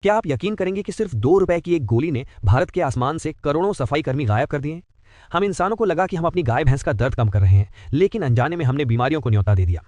क्या आप यकीन करेंगे कि सिर्फ 2 रुपए की एक गोली ने भारत के आसमान से करोड़ों सफाई कर्मी गायब कर दिए? हम इंसानों को लगा कि हम अपनी गाय भैंस का दर्द कम कर रहे हैं, लेकिन अनजाने में हमने बीमारियों को न्योता दे दिया।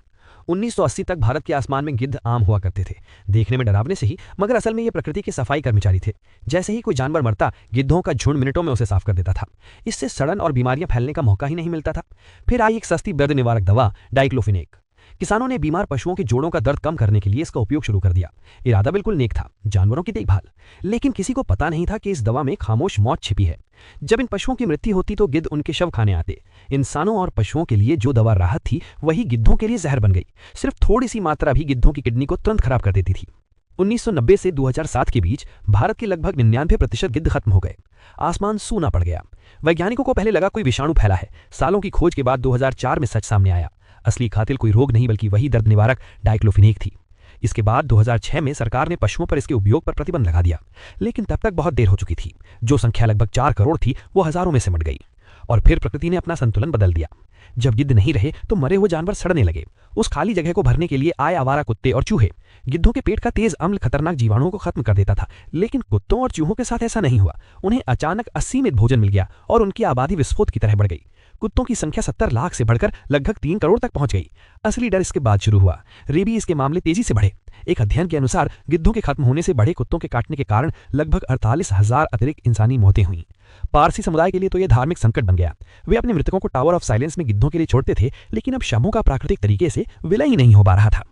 1980 तक भारत के आसमान में गिद्ध आम हुआ करते थे, देखने में डरावने से ही, मगर असल में ये प्रकृति के सफाई कर्मचारी थे। जैसे ही कोई जानवर मरता, गिद्धों का झुंड मिनटों में उसे साफ कर देता था। इससे सड़न और बीमारियां फैलने का मौका ही नहीं मिलता था। फिर आई एक सस्ती दर्द निवारक दवा, डाइक्लोफिनेक। किसानों ने बीमार पशुओं के जोड़ों का दर्द कम करने के लिए इसका उपयोग शुरू कर दिया। इरादा बिल्कुल नेक था, जानवरों की देखभाल। लेकिन किसी को पता नहीं था कि इस दवा में खामोश मौत छिपी है। जब इन पशुओं की मृत्यु होती तो गिद्ध उनके शव खाने आते। इंसानों और पशुओं के लिए जो दवा राहत थी, वही गिद्धों के लिए जहर बन गई। सिर्फ थोड़ी सी मात्रा भी गिद्धों की किडनी को तुरंत खराब कर देती थी। 1990 से 2007 के बीच भारत के लगभग 99% गिद्ध खत्म हो गए। आसमान सूना पड़ गया। वैज्ञानिकों को पहले लगा कोई विषाणु फैला है। सालों की खोज के बाद 2004 में सच सामने आया। असली कातिल कोई रोग नहीं बल्कि वही दर्द निवारक डाइक्लोफिनेक थी। इसके बाद 2006 में सरकार ने पशुओं पर इसके उपयोग पर प्रतिबंध लगा दिया, लेकिन तब तक बहुत देर हो चुकी थी। जो संख्या लगभग 4 करोड़ थी, वो हजारों में सिमट गई। और फिर प्रकृति ने अपना संतुलन बदल दिया। जब गिद्ध नहीं रहे तो मरे हुए जानवर सड़ने लगे। उस खाली जगह को भरने के लिए आए आवारा कुत्ते और चूहे। गिद्धों के पेट का तेज अम्ल खतरनाक जीवाणुओं को खत्म कर देता था, लेकिन कुत्तों और चूहों के साथ ऐसा नहीं हुआ। उन्हें अचानक असीमित भोजन मिल गया और उनकी आबादी विस्फोट की तरह बढ़ गई। कुत्तों की संख्या 70 लाख से बढ़कर लगभग 3 करोड़ तक पहुंच गई। असली डर इसके बाद शुरू हुआ। रेबीज के मामले तेजी से बढ़े। एक अध्ययन के अनुसार गिद्धों के खत्म होने से बढ़े कुत्तों के काटने के कारण लगभग 48,000 अतिरिक्त इंसानी मौतें हुईं। पारसी समुदाय के लिए तो यह धार्मिक संकट बन गया। वे अपने मृतकों को टावर ऑफ साइलेंस में गिद्धों के लिए छोड़ते थे, लेकिन अब शवों का प्राकृतिक तरीके से विलय ही नहीं हो पा रहा था।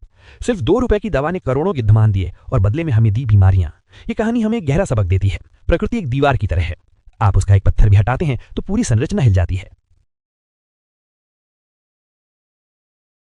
सिर्फ 2 रुपए की दवा ने करोड़ों गिद्ध मान दिए और बदले में हमें दी बीमारियां। ये कहानी हमें गहरा सबक देती है। प्रकृति एक दीवार की तरह है। आप उसका एक पत्थर भी हटाते हैं तो पूरी संरचना हिल जाती है।